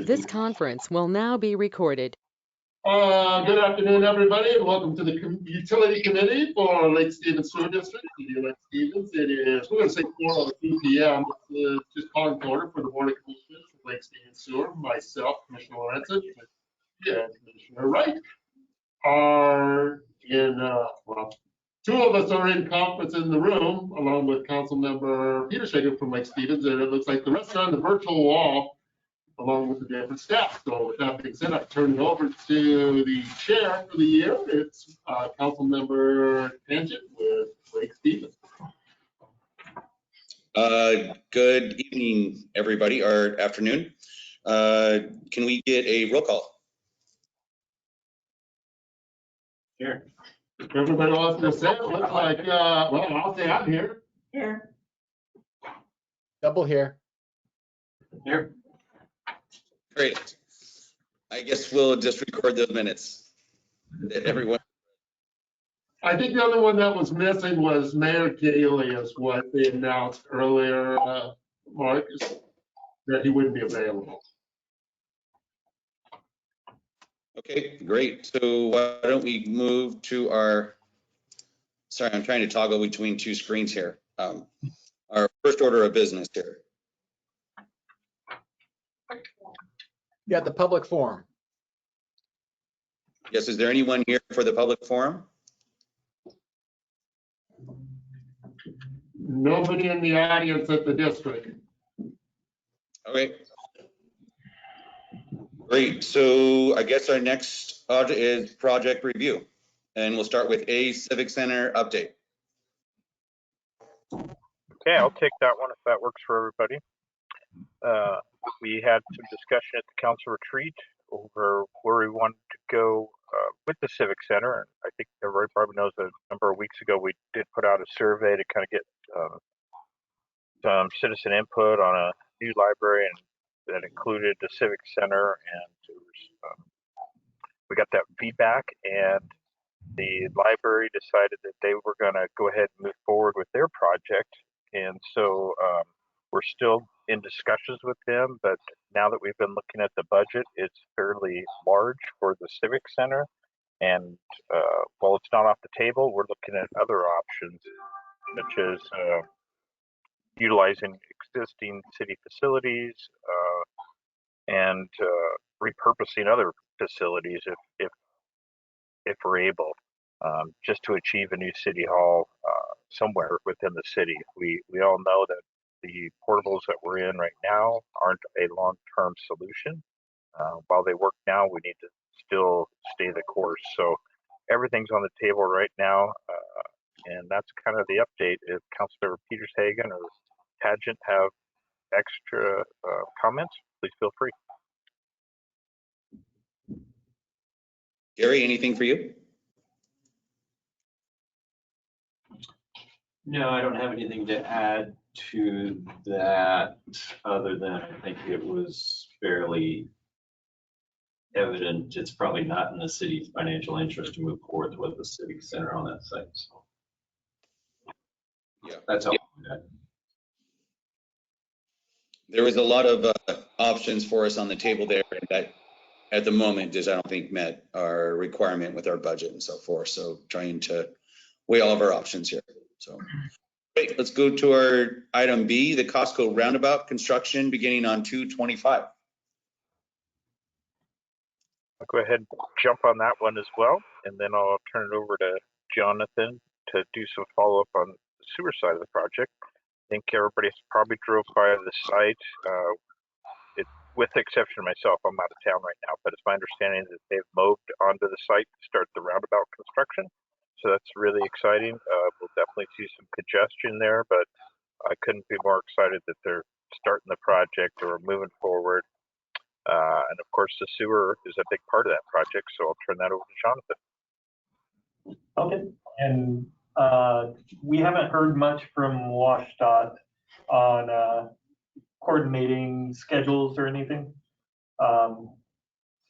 This conference will now be recorded. Good afternoon, everybody, and welcome to the Utility Committee for Lake Stevens Sewer District. City of Lake Stevens. It is, we're going to say 4:02 p.m. It's just calling to order for the Board of Commissioners for Lake Stevens Sewer. Myself, Commissioner Lorenzen, and Commissioner Wright are in, well, two of us are in conference in the room, along with Councilmember Peter Shager from Lake Stevens, and it looks like the rest are on the virtual wall, along with the different staff. So with that being said, I turn it over to the chair for the year. It's Councilmember Tangent with Lake Stevens. Good evening, everybody, or afternoon. Can we get a roll call? Here. Everybody wants to say it. Looks like, well, I'll say I'm here. Here. Double here. Here. Great. I guess we'll just record those minutes. Everyone. I think the other one that was missing was Mayor Gailey, is what they announced earlier, Marcus, that he wouldn't be available. Okay, great. So why don't we move to our, sorry, I'm trying to toggle between two screens here. Our first order of business here. Yeah, the public forum. Yes, is there anyone here for the public forum? Nobody in the audience at the district. Okay. Great. So I guess our next audit is project review. And we'll start with a Civic Center update. Okay, I'll take that one if that works for everybody. We had some discussion at the council retreat over where we wanted to go with the Civic Center. And I think everybody probably knows that a number of weeks ago we did put out a survey to kind of get some citizen input on a new library, and that included the Civic Center. And we got that feedback, and the library decided that they were going to go ahead and move forward with their project. And so we're still in discussions with them, but now that we've been looking at the budget, it's fairly large for the Civic Center. And while it's not off the table, we're looking at other options, such as utilizing existing city facilities and repurposing other facilities if we're able, just to achieve a new city hall somewhere within the city. We all know that the portables that we're in right now aren't a long-term solution. While they work now, we need to still stay the course. So everything's on the table right now, and that's kind of the update. If Councilmember Peters Hagen or Tangent have extra comments, please feel free. Gary, anything for you? No, I don't have anything to add to that, other than I think it was fairly evident it's probably not in the city's financial interest to move forward with the Civic Center on that site. So Yeah, that's all. Yeah. There was a lot of options for us on the table there, and that at the moment is, I don't think, met our requirement with our budget and so forth. So trying to weigh all of our options here. So great, let's go to our item B, the Costco roundabout construction beginning on 2/25. I'll go ahead and jump on that one as well, and then I'll turn it over to Jonathan to do some follow-up on the sewer side of the project. I think everybody's probably drove by the site, with the exception of myself. I'm out of town right now, but it's my understanding that they've moved onto the site to start the roundabout construction. So that's really exciting. We'll definitely see some congestion there, but I couldn't be more excited that they're starting the project or moving forward. And of course, the sewer is a big part of that project, so I'll turn that over to Jonathan. Okay, and we haven't heard much from WashDOT on coordinating schedules or anything.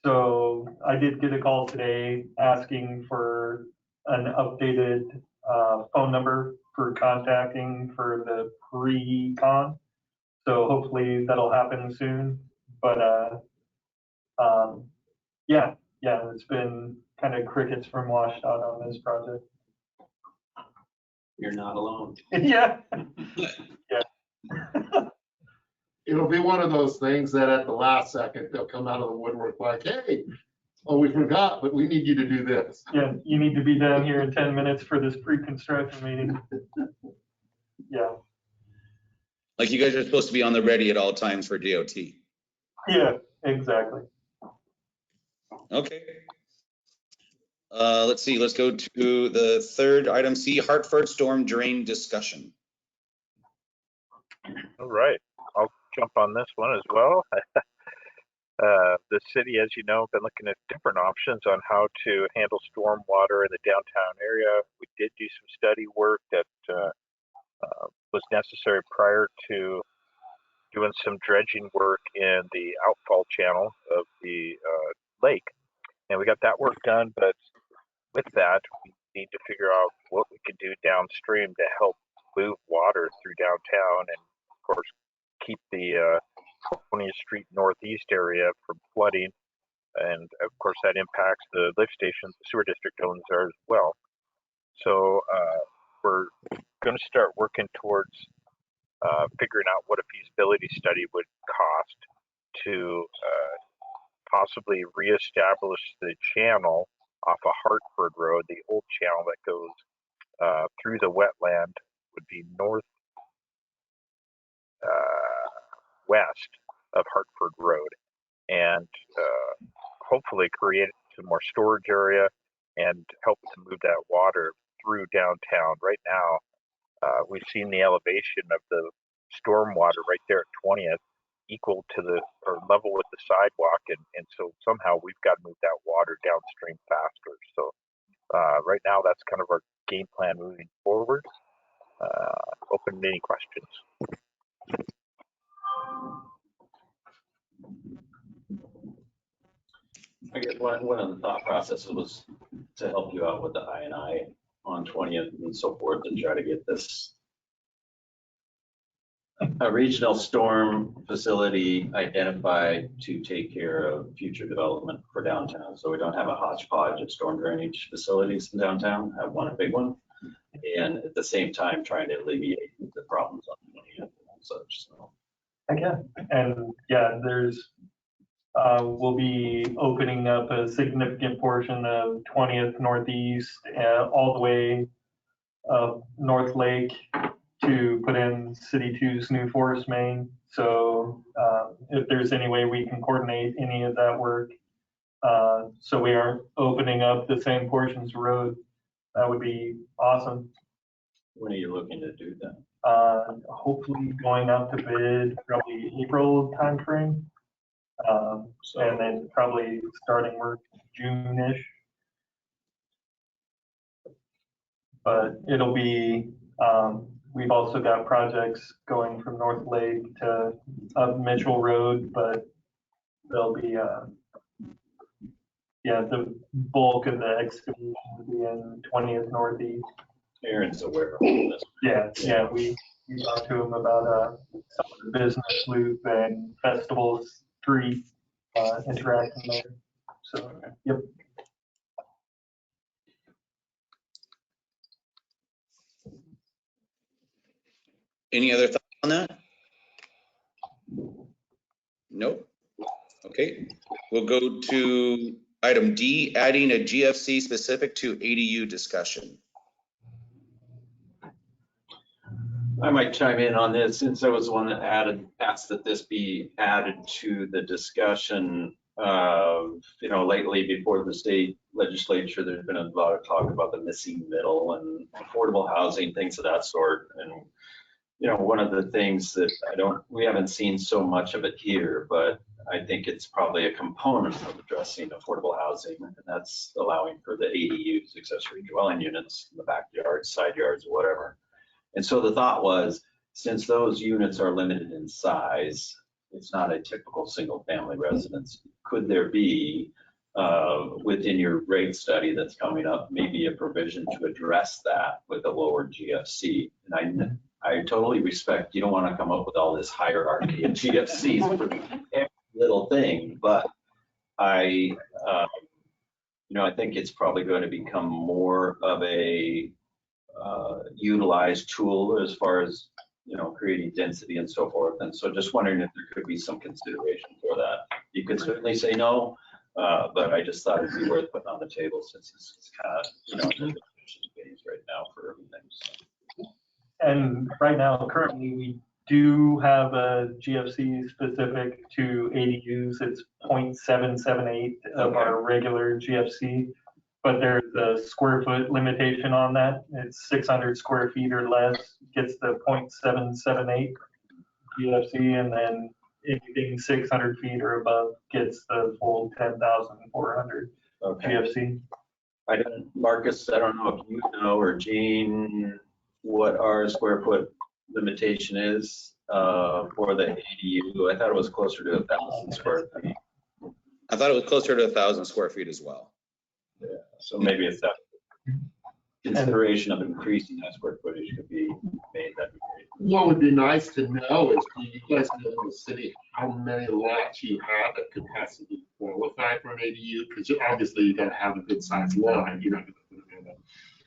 So I did get a call today asking for an updated phone number for contacting for the pre-con. So hopefully that'll happen soon. But Yeah, it's been kind of crickets from washed out on this project. You're not alone. Yeah. It'll be one of those things that at the last second, they'll come out of the woodwork like, hey, oh, we forgot, but we need you to do this. Yeah, you need to be down here in 10 minutes for this pre-construction meeting. Yeah, Like you guys are supposed to be on the ready at all times for DOT. yeah, exactly. Okay. Let's see, let's go to the third item C, Hartford storm drain discussion. All right, I'll jump on this one as well. The city, as you know, been looking at different options on how to handle storm water in the downtown area. We did do some study work that was necessary prior to doing some dredging work in the outfall channel of the lake. And we got that work done, but with that, we need to figure out what we can do downstream to help move water through downtown and, of course, keep the 20th Street Northeast area from flooding. And, of course, that impacts the lift stations the sewer district owns there as well. So we're going to start working towards figuring out what a feasibility study would cost to possibly reestablish the channel off of Hartford Road. The old channel that goes through the wetland would be north west of Hartford Road, and hopefully create some more storage area and help to move that water through downtown. Right now, we've seen the elevation of the storm water right there at 20th equal to the or level with the sidewalk, and so somehow we've got to move that water downstream faster. So right now that's kind of our game plan moving forward. Open to any questions. I guess one of the thought processes was to help you out with the I&I on 20th and so forth, and try to get this a regional storm facility identified to take care of future development for downtown. So we don't have a hodgepodge of storm drainage facilities in downtown, have one, a big one. And at the same time, trying to alleviate the problems on 20th and such. So. Again, and yeah, there's, we'll be opening up a significant portion of 20th Northeast, all the way North Lake to put in City 2's new forest main. So if there's any way we can coordinate any of that work, so we aren't opening up the same portions of road, that would be awesome. When are you looking to do that? Hopefully going out to bid probably April timeframe. And then probably starting work June-ish. But it'll be, we've also got projects going from North Lake to up Mitchell Road, but there'll be, yeah, the bulk of the excavation will be in 20th Northeast. Aaron's aware of all this. Yeah, we talked to him about some of the business loop and Festival Street interacting there. So, yep. Any other thoughts on that? Nope. Okay, we'll go to item D, adding a GFC specific to ADU discussion. I might chime in on this since I was the one that asked that this be added to the discussion. Lately before the state legislature, there's been a lot of talk about the missing middle and affordable housing, things of that sort. And, one of the things that we haven't seen so much of it here, but I think it's probably a component of addressing affordable housing, and that's allowing for the ADUs, accessory dwelling units, in the backyards, side yards, whatever. And so the thought was, since those units are limited in size, it's not a typical single family residence. Could there be, within your rate study that's coming up, maybe a provision to address that with a lower GFC? And I totally respect, you don't want to come up with all this hierarchy of GFCs for every little thing, but I think it's probably going to become more of a utilized tool as far as, creating density and so forth. And so just wondering if there could be some consideration for that. You could certainly say no, but I just thought it'd be worth putting on the table since it's kind of, in the discussion phase right now for everything. So. And right now, currently, we do have a GFC specific to ADUs. It's 0.778 of our regular GFC, but there's a square foot limitation on that. It's 600 square feet or less gets the 0.778 GFC, and then anything 600 feet or above gets the full 10,400 GFC. Marcus, I don't know if you know, or Gene, what our square foot limitation is for the ADU. I thought it was closer to 1,000 square feet. I thought it was closer to 1,000 square feet as well. Yeah, so maybe if that consideration of increasing that square footage could be made, that'd be great. What would be nice to know is, do you guys know in the city how many lots you have that could possibly qualify for an ADU? Because obviously you gotta have a good sized lot. You're not gonna put it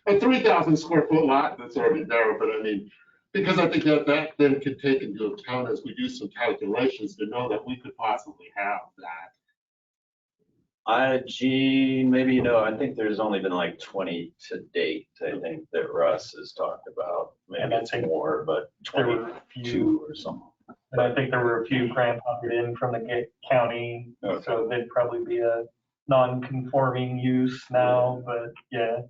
in a 3,000 square foot lot that's already there, but I mean, because I think that then could take into account as we do some calculations to know that we could possibly have that. Gene, maybe I think there's only been like 20 to date, I think, that Russ has talked about. Maybe it's more, but 22 or something. And I think there were a few grandfathered in from the county, so they'd probably be a non-conforming use now, but yeah.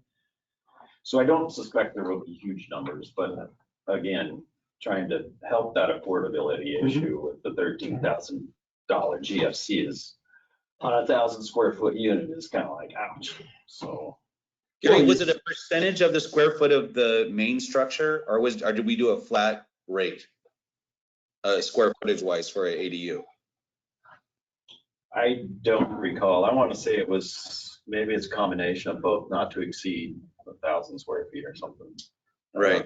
So I don't suspect there will be huge numbers, but again, trying to help that affordability issue with the $13,000 GFC is on a 1,000 square foot unit is kind of like, ouch. So. Gary, was it a percentage of the square foot of the main structure, or did we do a flat rate, square footage wise for an ADU? I don't recall. I want to say it was, maybe it's a combination of both, not to exceed 1,000 square feet or something. Right.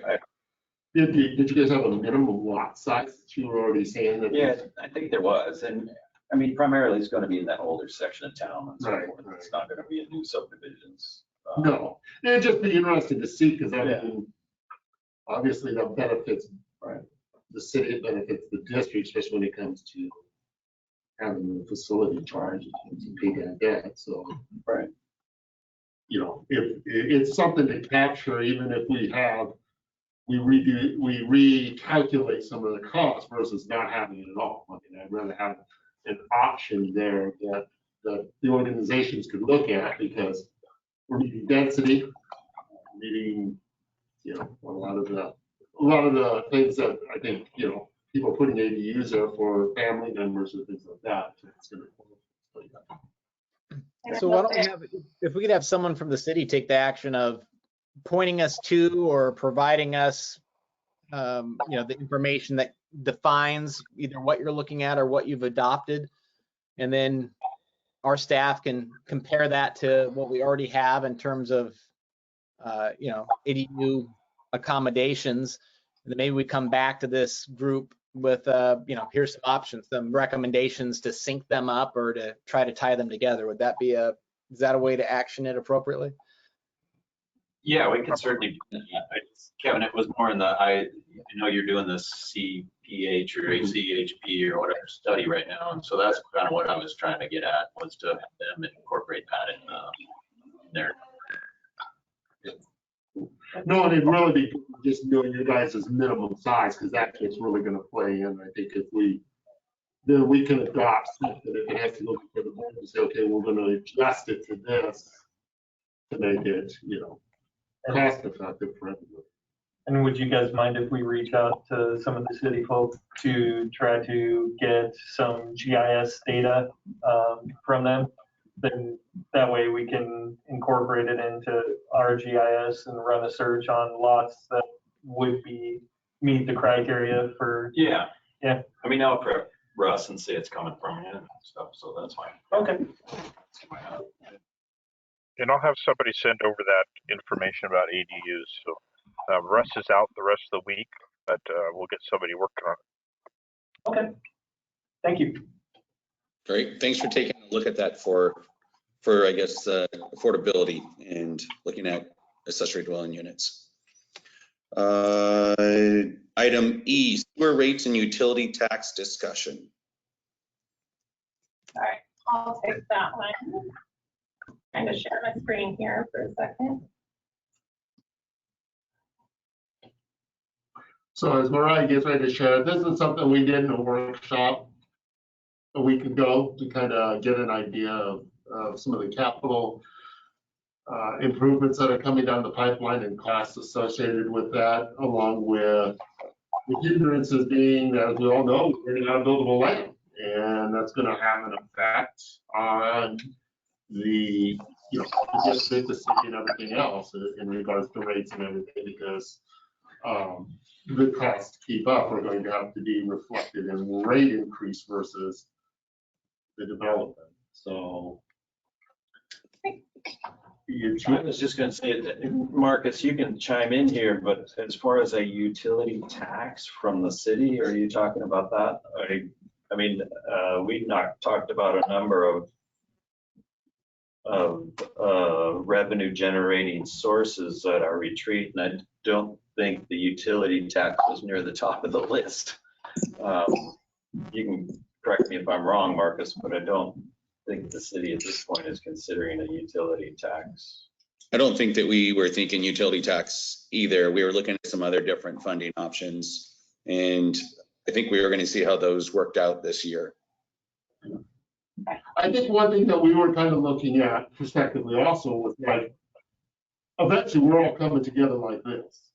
Did you guys have a minimum lot size that you were already saying that? Yeah, I think there was. And I mean, primarily it's going to be in that older section of town and so forth. Right. It's not going to be in new subdivisions. No, it'd just be interesting to see, because I mean, obviously that benefits the city, it benefits the district, especially when it comes to having the facility charge and pay that debt. So, if it's something to capture, even if we recalculate some of the costs versus not having it at all. I mean, I'd rather have an option there that the organizations could look at, because we're needing density, needing, a lot of the things that I think, people putting ADUs there for family members and things like that. So why don't we have, if we could have someone from the city take the action of pointing us to or providing us, the information that defines either what you're looking at or what you've adopted, and then our staff can compare that to what we already have in terms of, ADU accommodations. And then maybe we come back to this group with, here's some options, some recommendations to sync them up or to try to tie them together. Is that a way to action it appropriately? Yeah, we can certainly do that. Kevin, it was more in I know you're doing this CPH or CHP or whatever study right now. And so that's kind of what I was trying to get at, was to have them incorporate that in there. No, and it'd really be just doing your guys' minimum size, because that's what's really going to play in. I think if we can adopt something, if it has to go for the board and say, okay, we're going to adjust it to this to make it, cost effective for everybody. And would you guys mind if we reach out to some of the city folk to try to get some GIS data from them? Then that way we can incorporate it into our GIS and run a search on lots that would meet the criteria for. Yeah. Yeah. I mean, I'll prep Russ and say it's coming from you and stuff, so that's fine. Okay. And I'll have somebody send over that information about ADUs. So Russ is out the rest of the week, but we'll get somebody working on it. Okay. Thank you. Great. Thanks for taking a look at that for I guess, affordability and looking at accessory dwelling units. Item E, sewer rates and utility tax discussion. All right, I'll take that one. Trying to share my screen here for a second. So as Mariah gets ready to share, this is something we did in a workshop a week ago to kind of get an idea of some of the capital improvements that are coming down the pipeline and costs associated with that, along with the hindrances being, as we all know, we're running out of buildable land. And that's going to have an effect on the, the district, the city, and everything else in regards to rates and everything, because the costs to keep up are going to have to be reflected in rate increase versus the development. So I was just going to say that, Marcus, you can chime in here, but as far as a utility tax from the city, are you talking about that? I mean, we've not talked about a number of revenue generating sources at our retreat, and I don't think the utility tax was near the top of the list. You can correct me if I'm wrong, Marcus, but I don't think the city at this point is considering a utility tax. I don't think that we were thinking utility tax either. We were looking at some other different funding options, and I think we were going to see how those worked out this year. I think one thing that we were kind of looking at prospectively also was like, eventually we're all coming together like this.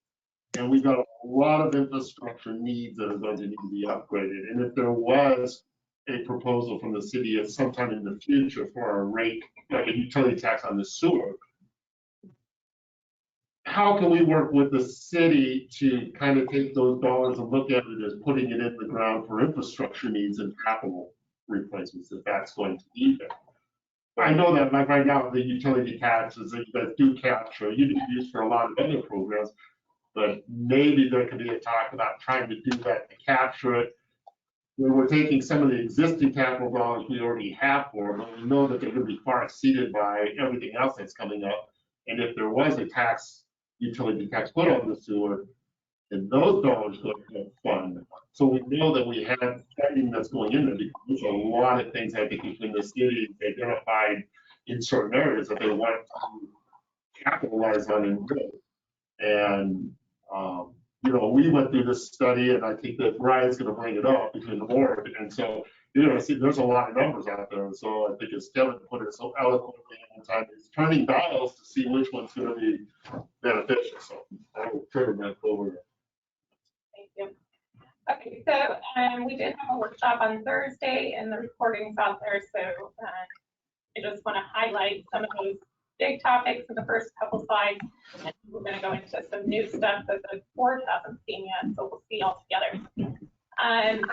And we've got a lot of infrastructure needs that are going to need to be upgraded. And if there was a proposal from the city at some time in the future for a rate, like a utility tax on the sewer, how can we work with the city to kind of take those dollars and look at it as putting it in the ground for infrastructure needs and capital replacements, if that's going to be there? I know that like right now, the utility taxes that you guys do capture, you do use for a lot of other programs, but maybe there could be a talk about trying to do that to capture it. Where we're taking some of the existing capital dollars we already have for them, we know that they're going to be far exceeded by everything else that's coming up. And if there was a utility tax put on the sewer, and those dollars go to fund. So we know that we have funding that's going in there, because there's a lot of things I think between the city identified in certain areas that they want to capitalize on and grow. And we went through this study, and I think that Ryan's going to bring it up between the board. And so you're going to see there's a lot of numbers out there. And so I think as Kevin put it so eloquently in time, is turning dials to see which one's going to be beneficial. So I will turn that over. Thank you. Okay, so we did have a workshop on Thursday, and the recording's out there. So I just want to highlight some of those big topics in the first couple slides. And we're going to go into some new stuff that the board hasn't seen yet, so we'll see all together. One of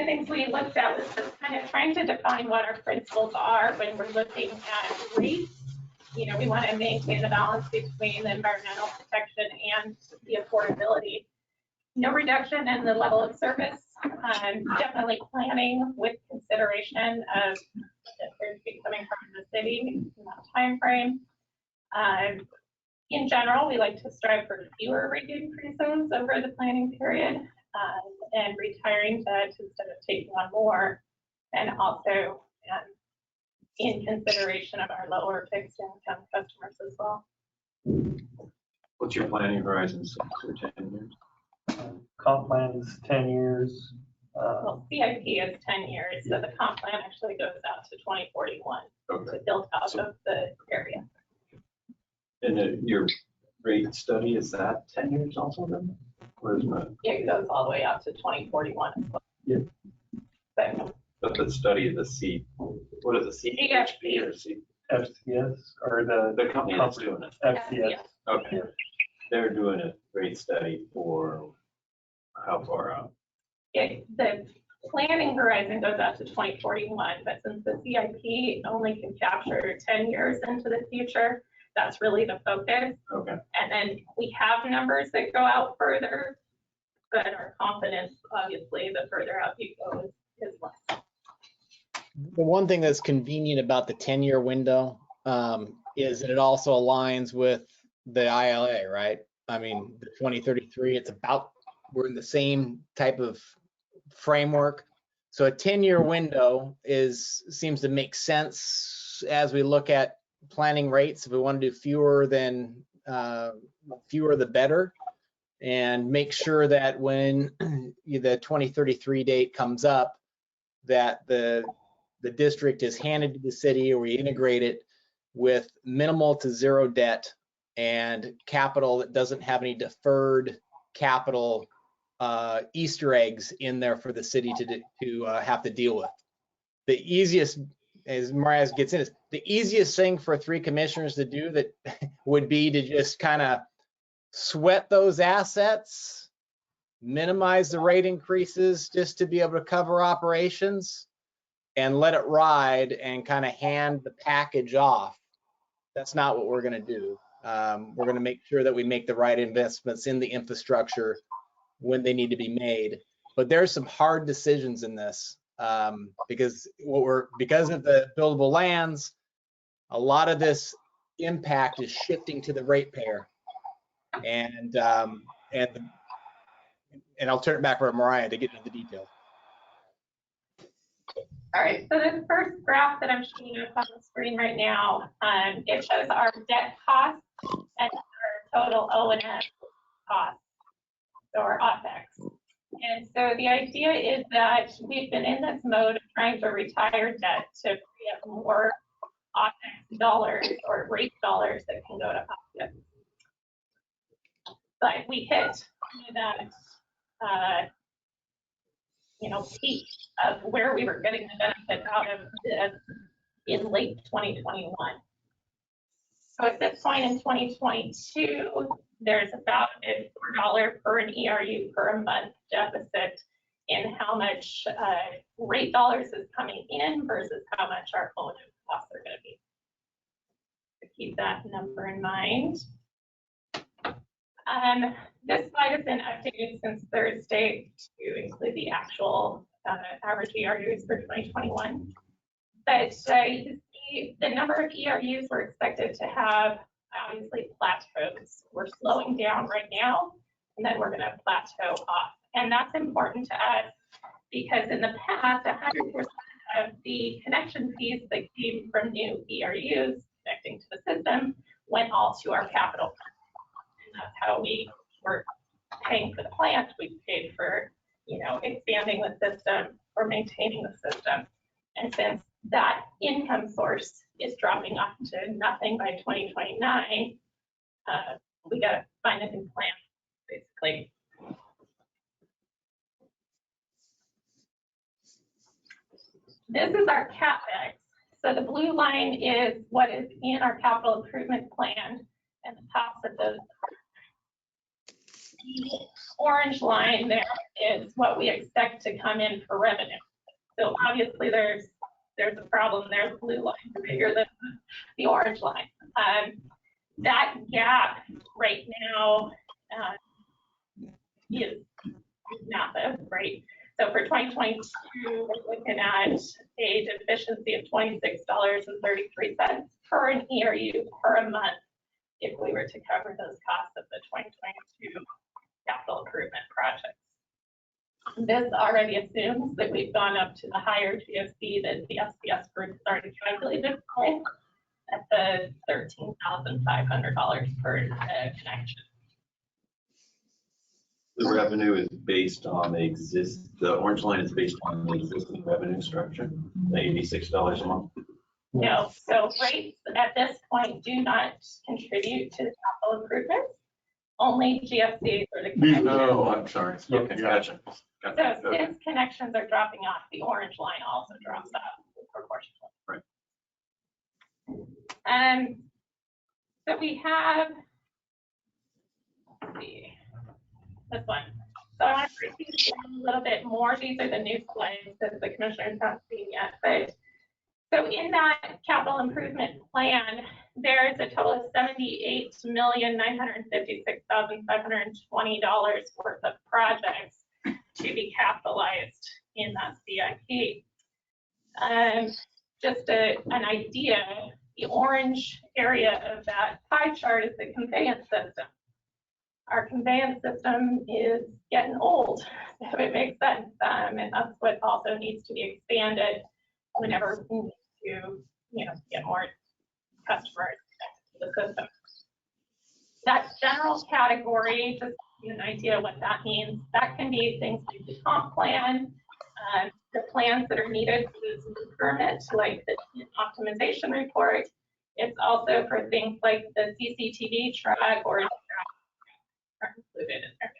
the things we looked at was just kind of trying to define what our principles are when we're looking at rates. We want to maintain the balance between the environmental protection and the affordability. No reduction in the level of service. Definitely planning with consideration of if there's coming from the city in that time frame. In general, we like to strive for fewer rate increases over the planning period, and retiring debt instead of taking on more, and also in consideration of our lower fixed income customers as well. What's your planning horizon for 10 years? Comp plan is 10 years. Well, CIP is 10 years, so the comp plan actually goes out to 2041 to build out of the area. And your rate study, is that 10 years also then? Or is that? It goes all the way out to 2041 as well. Yeah. So, But the study of the C, what is it, CHP or C? FCS or The company that's doing it. FCS. Okay. They're doing a rate study for how far out? The planning horizon goes out to 2041, but since the CIP only can capture 10 years into the future, that's really the focus. Okay. And then we have numbers that go out further, but our confidence, obviously, the further out you go is less. The one thing that's convenient about the 10-year window is that it also aligns with the ILA, right? I mean, the 2033, it's about, we're in the same type of framework. So a 10-year window seems to make sense as we look at planning rates. If we want to do fewer the better, and make sure that when the 2033 date comes up, that the district is handed to the city, or we integrate it with minimal to zero debt and capital that doesn't have any deferred capital Easter eggs in there for the city to have to deal with. The easiest, as Mariah gets in, is the easiest thing for 3 commissioners to do that would be to just kind of sweat those assets, minimize the rate increases just to be able to cover operations, and let it ride and kind of hand the package off. That's not what we're going to do. We're going to make sure that we make the right investments in the infrastructure when they need to be made. But there's some hard decisions in this because of the buildable lands, a lot of this impact is shifting to the ratepayer. And I'll turn it back over to Mariah to get into the details. All right, so this first graph that I'm showing up on the screen right now, it shows our debt costs and our total O&M costs, so our OpEx. And so the idea is that we've been in this mode of trying to retire debt to free up more OpEx dollars or rate dollars that can go to OpEx. But we hit that peak of where we were getting the benefit out of this in late 2021. So at this point in 2022, there's about a $4 per an ERU per a month deficit in how much rate dollars is coming in versus how much our O&M costs are going to be. So keep that number in mind. This slide has been updated since Thursday to include the actual average ERUs for 2021. But you can see the number of ERUs we're expected to have obviously plateaus. We're slowing down right now, and then we're going to plateau off. And that's important to us because in the past, 100% of the connection fees that came from new ERUs connecting to the system went all to our capital fund. That's how we were paying for the plant. We paid for, expanding the system or maintaining the system. And since that income source is dropping off to nothing by 2029, we got to find a new plan, basically. This is our CapEx. So the blue line is what is in our capital improvement plan, and the tops of those. The orange line there is what we expect to come in for revenue. So obviously there's a problem there. The blue line is bigger than the orange line. That gap right now is massive, right? So for 2022, we're looking at a deficiency of $26.33 per an ERU per a month if we were to cover those costs of the 2022 capital improvement projects. This already assumes that we've gone up to the higher GSP that the SPS group has already calculated at the $13,500 per connection. The revenue is based on the orange line is based on the existing revenue structure, the $86 a month. No, so rates at this point do not contribute to the capital improvements. Only GFCs are the connections. Oh, I'm sorry. Okay, gotcha. So since connections are dropping off, the orange line also drops off proportionally. Right. So we have, let's see, this one. So I want to break these down a little bit more. These are the new slides that the commissioners haven't seen yet. But so in that capital improvement plan, there is a total of $78,956,520 worth of projects to be capitalized in that CIP. Just an idea, the orange area of that pie chart is the conveyance system. Our conveyance system is getting old, so it makes sense, and that's what also needs to be expanded whenever we need to, get more customers to the system. That general category, just to give you an idea of what that means, that can be things like the comp plan, the plans that are needed for this permit, like the optimization report. It's also for things like the CCTV truck or are included in there.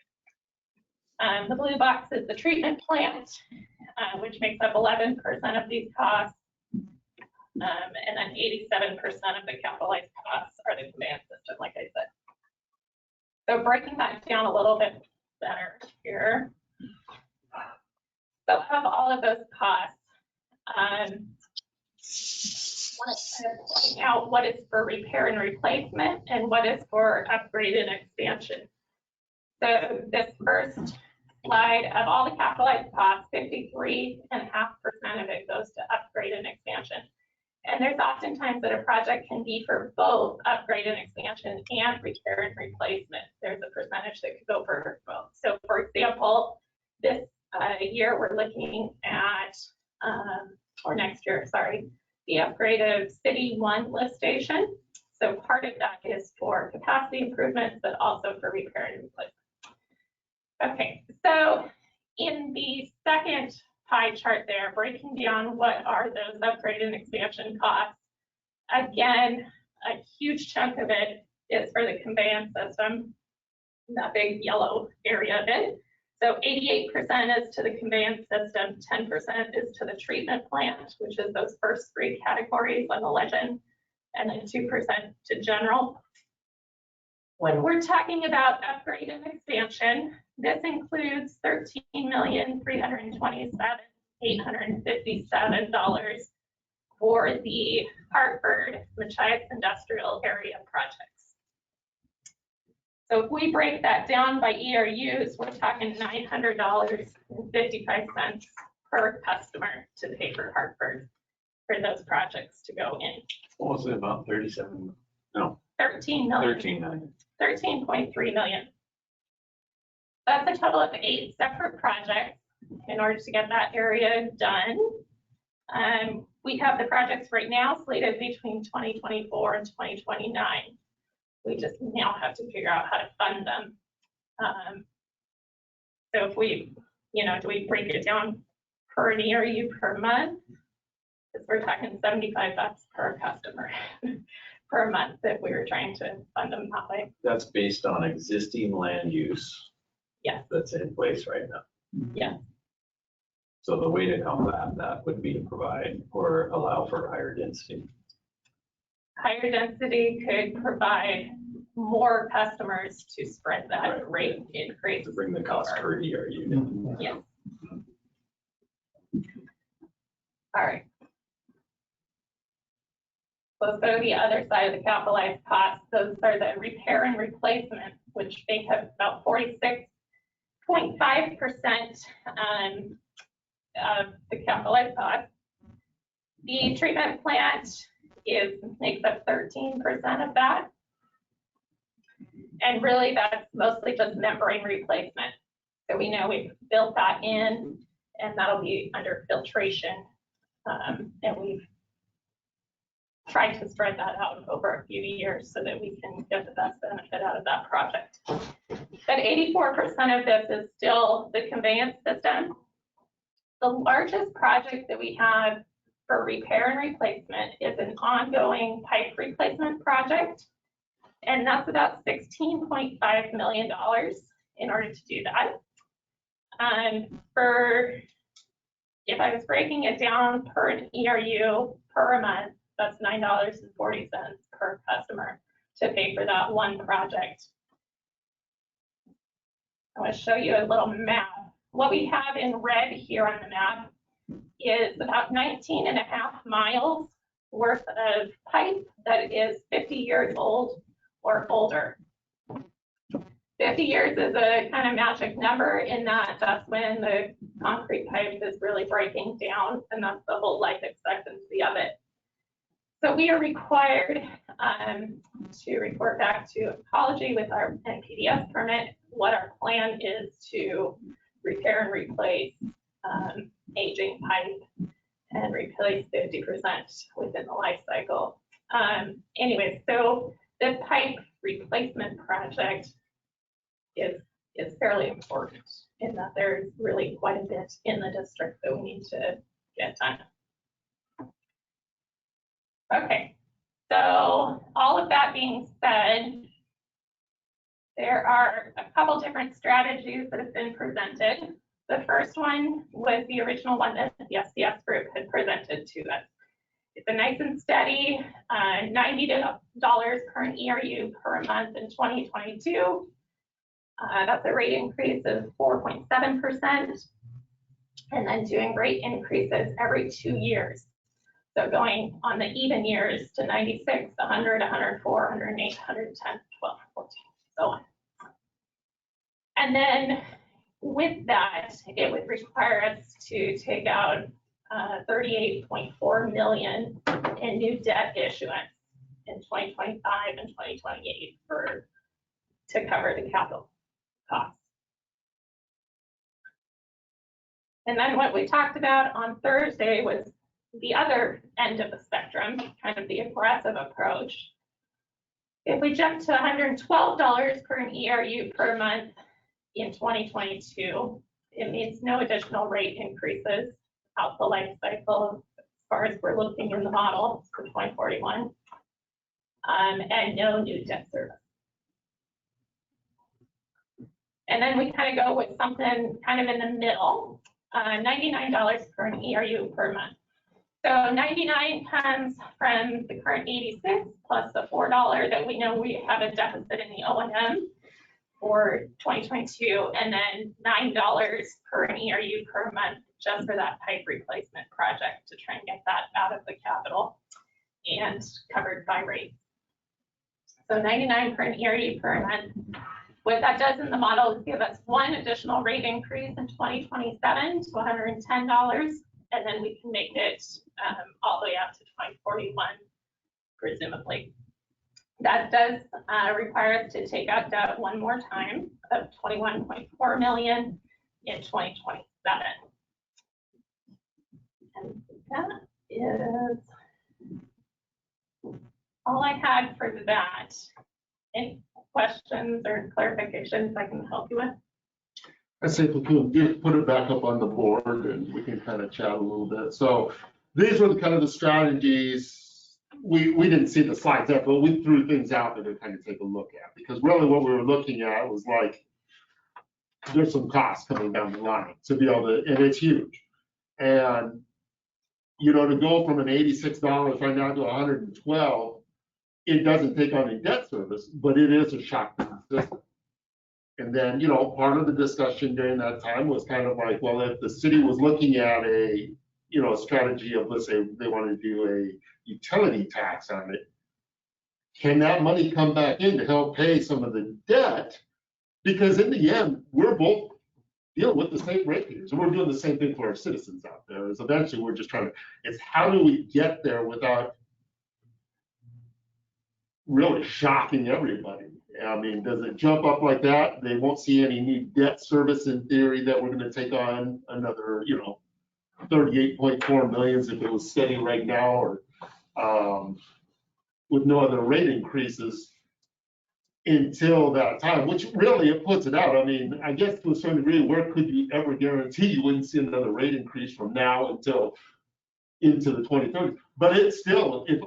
The blue box is the treatment plant, which makes up 11% of these costs. And then 87% of the capitalized costs are the conveyance system, like I said. So breaking that down a little bit better here. So of all of those costs, I want to point out what is for repair and replacement and what is for upgrade and expansion. So this first slide, of all the capitalized costs, 53.5% of it goes to upgrade and expansion. And there's oftentimes that a project can be for both upgrade and expansion and repair and replacement. There's a percentage that could go for both. So for example, this year we're looking at, or next year, sorry, the upgrade of City 1 lift station. So part of that is for capacity improvements, but also for repair and replacement. Okay, so in the second pie chart there, breaking down what are those upgrade and expansion costs. Again, a huge chunk of it is for the conveyance system, that big yellow area of it. So 88% is to the conveyance system, 10% is to the treatment plant, which is those first three categories on the legend, and then 2% to general. When we're talking about upgrade and expansion, this includes $13,327,857 for the Hartford Machias Industrial Area projects. So if we break that down by ERUs, we're talking $900.55 per customer to pay for Hartford for those projects to go in. What was it, about 37? No. 13 million. 13 million. 13.3 million. That's a total of 8 separate projects in order to get that area done. We have the projects right now slated between 2024 and 2029. We just now have to figure out how to fund them. So if we, do we break it down per an ERU per month? Because we're talking $75 per customer per month if we were trying to fund them that way. That's based on existing land use. Yes. That's in place right now. Yeah. So the way to combat that would be to provide or allow for higher density. Higher density could provide more customers to spread that rate increase. To bring the cost per ERU down. Yes. All right. Let's go to the other side of the capitalized costs. Those are the repair and replacement, which make up about 46.5% of the capitalized cost. The treatment plant makes up 13% of that. And really that's mostly just membrane replacement. So we know we've built that in and that'll be under filtration. And we've tried to spread that out over a few years so that we can get the best benefit out of that project. But 84% of this is still the conveyance system. The largest project that we have for repair and replacement is an ongoing pipe replacement project. And that's about $16.5 million in order to do that. If I was breaking it down per an ERU per month, that's $9.40 per customer to pay for that one project. I want to show you a little map. What we have in red here on the map is about 19.5 miles worth of pipe that is 50 years old or older. 50 years is a kind of magic number in that that's when the concrete pipe is really breaking down, and that's the whole life expectancy of it. So we are required to report back to ecology with our NPDES permit what our plan is to repair and replace aging pipe and replace 50% within the life cycle. Anyway, so this pipe replacement project is fairly important in that there's really quite a bit in the district that we need to get done. Okay, so all of that being said, there are a couple different strategies that have been presented. The first one was the original one that the SCS group had presented to us. It's a nice and steady $90 per an ERU per month in 2022. That's a rate increase of 4.7%, and then doing rate increases every 2 years. So going on the even years to 96, 100, 104, 108, 110, 12, 14, so on. And then with that, it would require us to take out 38.4 million in new debt issuance in 2025 and 2028 to cover the capital costs. And then what we talked about on Thursday was the other end of the spectrum, kind of the aggressive approach. If we jump to $112 per an ERU per month in 2022, it means no additional rate increases out the life cycle as far as we're looking in the model for 2041, and no new debt service. And then we kind of go with something kind of in the middle, $99 per an ERU per month. So 99 comes from the current 86 plus the $4 that we know we have a deficit in the O&M for 2022, and then $9 per an ERU per month just for that pipe replacement project to try and get that out of the capital and covered by rates. So 99 per an ERU per month. What that does in the model is give us one additional rate increase in 2027 to $110, and then we can make it all the way up to 2041, presumably. That does require us to take out debt one more time of $21.4 million in 2027. And that is all I had for that. Any questions or clarifications I can help you with? I say if we can put it back up on the board and we can kind of chat a little bit. So these were kind of the strategies. We didn't see the slides yet, but we threw things out there to kind of take a look at, because really what we were looking at was like, there's some costs coming down the line to be able to, and it's huge. And, you know, to go from an $86 right now to 112, it doesn't take on any debt service, but it is a shock to the system. And then, you know, part of the discussion during that time was kind of like, well, if the city was looking at a, you know, a strategy of, let's say they want to do a utility tax on it, can that money come back in to help pay some of the debt? Because in the end, we're both dealing with the same ratepayers, and we're doing the same thing for our citizens out there. Is eventually we're just trying to, it's how do we get there without really shocking everybody? I mean, does it jump up like that? They won't see any new debt service in theory that we're going to take on another, you know, 38.4 million if it was steady right now, or with no other rate increases until that time, which really it puts it out. I mean, I guess to a certain degree, where could you ever guarantee you wouldn't see another rate increase from now until into the 2030s? But it's still, if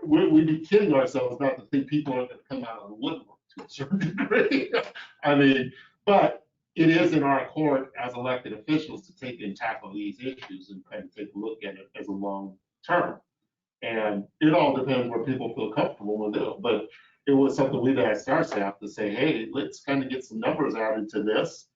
we'd be kidding ourselves not to think people are going to come out of the woodwork to a certain degree. I mean, but it is in our court as elected officials to take and tackle these issues and kind of take a look at it as a long term. And it all depends where people feel comfortable with it. But it was something we'd asked our staff to say, hey, let's kind of get some numbers added to this,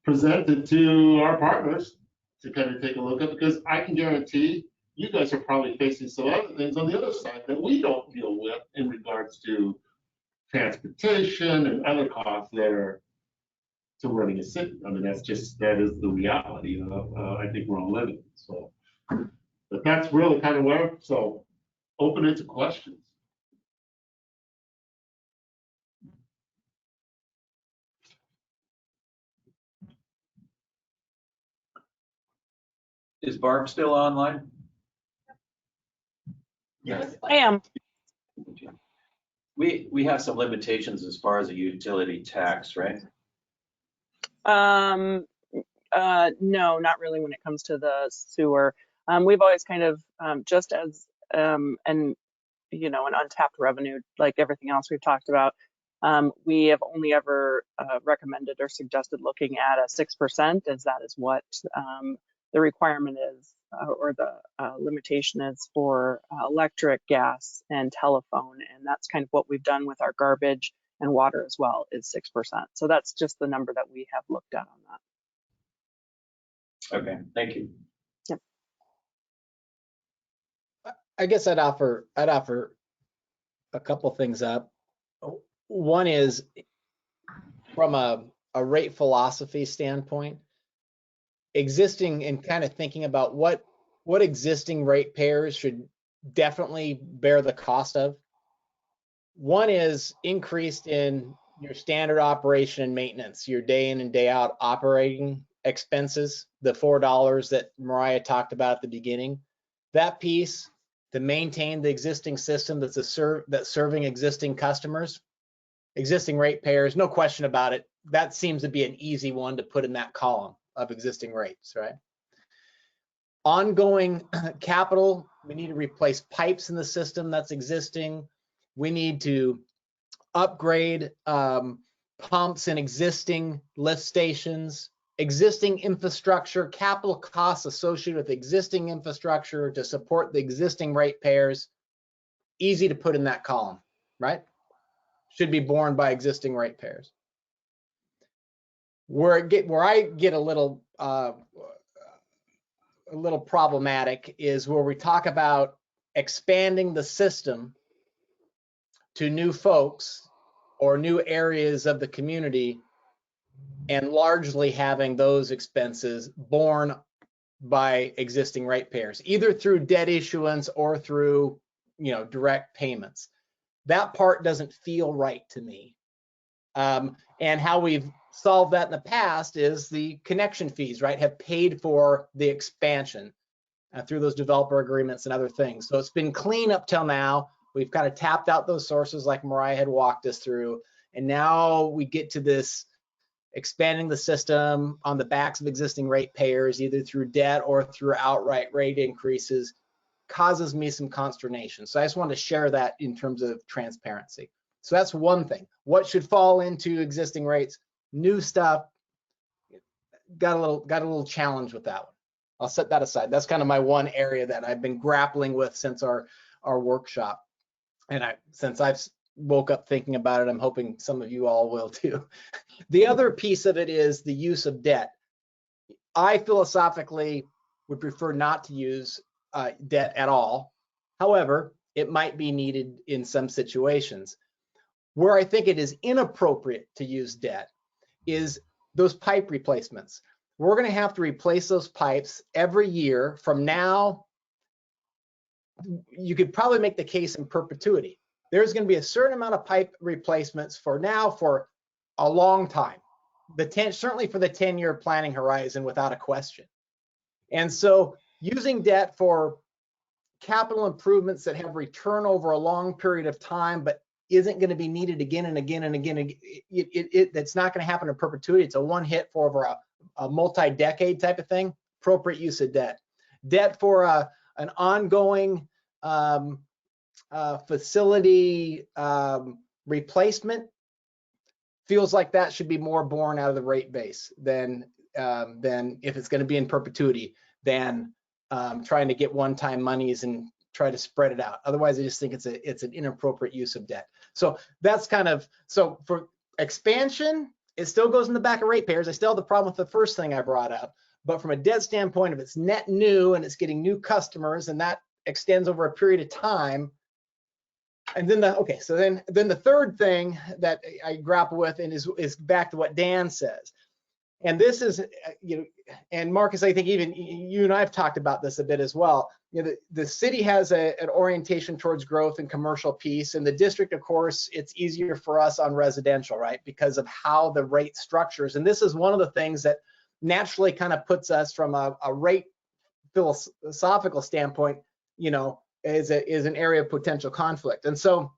present it to our partners to kind of take a look at, because I can guarantee you guys are probably facing some other things on the other side that we don't deal with in regards to transportation and other costs that are to running a city. I mean, that is the reality of, I think we're all living. So, but that's really kind of where, so open it to questions. Is Barb still online? Yes. I am. We have some limitations as far as a utility tax, right? No, not really when it comes to the sewer. We've always kind of, just as, an untapped revenue, like everything else we've talked about, we have only ever recommended or suggested looking at a 6%, as that is what the requirement is, or the limitation is for electric, gas, and telephone. And that's kind of what we've done with our garbage and water as well, is 6%. So that's just the number that we have looked at on that. Okay, thank you. Yep. I guess I'd offer a couple things up. One is from a rate philosophy standpoint, existing and kind of thinking about what existing ratepayers should definitely bear the cost of. One is increased in your standard operation and maintenance, your day in and day out operating expenses, the $4 that Mariah talked about at the beginning. That piece to maintain the existing system that's serving existing customers, existing ratepayers, no question about it. That seems to be an easy one to put in that column of existing rates, right? Ongoing capital, we need to replace pipes in the system that's existing. We need to upgrade pumps in existing lift stations, existing infrastructure, capital costs associated with existing infrastructure to support the existing ratepayers. Easy to put in that column, right? Should be borne by existing ratepayers. Where I get a little problematic is where we talk about expanding the system to new folks or new areas of the community and largely having those expenses borne by existing ratepayers, either through debt issuance or through, direct payments. That part doesn't feel right to me. And how we've solved that in the past is the connection fees, right, have paid for the expansion through those developer agreements and other things. So it's been clean up till now. We've kind of tapped out those sources like Mariah had walked us through. And now we get to this expanding the system on the backs of existing ratepayers, either through debt or through outright rate increases, causes me some consternation. So I just wanted to share that in terms of transparency. So that's one thing. What should fall into existing rates? New stuff. Got a little challenge with that one. I'll set that aside. That's kind of my one area that I've been grappling with since our workshop. And since I've woke up thinking about it, I'm hoping some of you all will too. The other piece of it is the use of debt. I philosophically would prefer not to use debt at all. However, it might be needed in some situations. Where I think it is inappropriate to use debt is those pipe replacements. We're going to have to replace those pipes every year from now. You could probably make the case in perpetuity. There's going to be a certain amount of pipe replacements for now for a long time. Certainly for the 10-year planning horizon, without a question. And so using debt for capital improvements that have return over a long period of time, but isn't going to be needed again and again and again. That's not going to happen in perpetuity. It's a one hit for over a multi-decade type of thing. Appropriate use of debt. Debt for an ongoing facility replacement feels like that should be more borne out of the rate base than if it's going to be in perpetuity than trying to get one-time monies and try to spread it out. Otherwise, I just think it's an inappropriate use of debt. So that's so for expansion, it still goes in the back of ratepayers. I still have the problem with the first thing I brought up, but from a debt standpoint, if it's net new and it's getting new customers and that extends over a period of time, And then then the third thing that I grapple with and is back to what Dan says. And this is, and Marcus, I think even you and I have talked about this a bit as well. The city has an orientation towards growth and commercial piece, and the district, of course, it's easier for us on residential, right? Because of how the rate structures. And this is one of the things that naturally kind of puts us from a rate philosophical standpoint, is an area of potential conflict. And so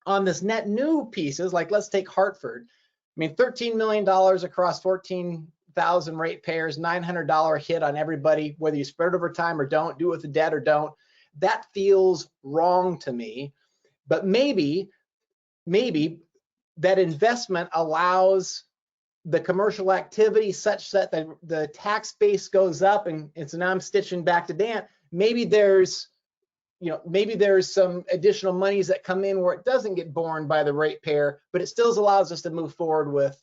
on this net new pieces, like let's take Hartford. I mean, $13 million across 14,000 ratepayers, $900 hit on everybody, whether you spread it over time or don't, do it with the debt or don't. That feels wrong to me. But maybe that investment allows the commercial activity such that the tax base goes up. And so now I'm stitching back to Dan. Maybe there's some additional monies that come in where it doesn't get borne by the ratepayer, but it still allows us to move forward with,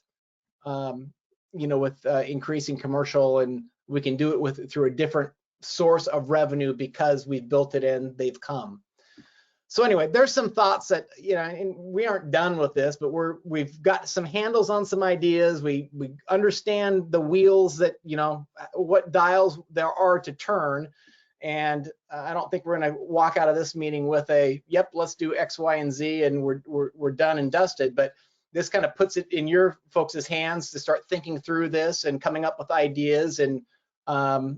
increasing commercial, and we can do it through a different source of revenue because we've built it in, they've come. So anyway, there's some thoughts that, and we aren't done with this, but we've got some handles on some ideas. We understand the wheels that, what dials there are to turn. And I don't think we're going to walk out of this meeting with yep, let's do X, Y, and Z, and we're done and dusted. But this kind of puts it in your folks' hands to start thinking through this and coming up with ideas, and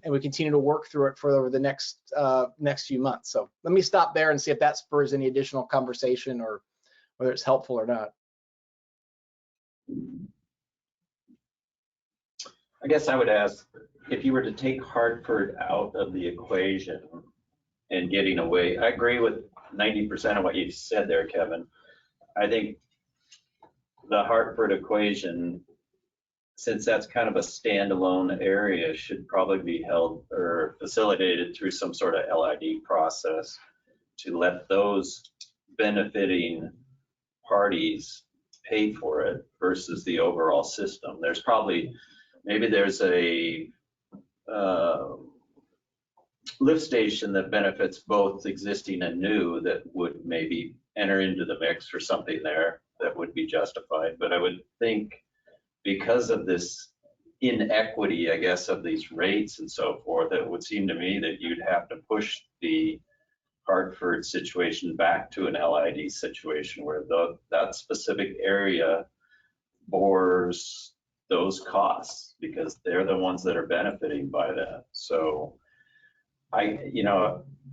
we continue to work through it over the next few months. So let me stop there and see if that spurs any additional conversation or whether it's helpful or not. I guess I would ask, if you were to take Hartford out of the equation and getting away, I agree with 90% of what you said there, Kevin. I think the Hartford equation, since that's kind of a standalone area, should probably be held or facilitated through some sort of LID process to let those benefiting parties pay for it versus the overall system. There's maybe there's a lift station that benefits both existing and new that would maybe enter into the mix or something there that would be justified. But I would think because of this inequity, I guess, of these rates and so forth, it would seem to me that you'd have to push the Hartford situation back to an LID situation where that specific area bores those costs because they're the ones that are benefiting by that. So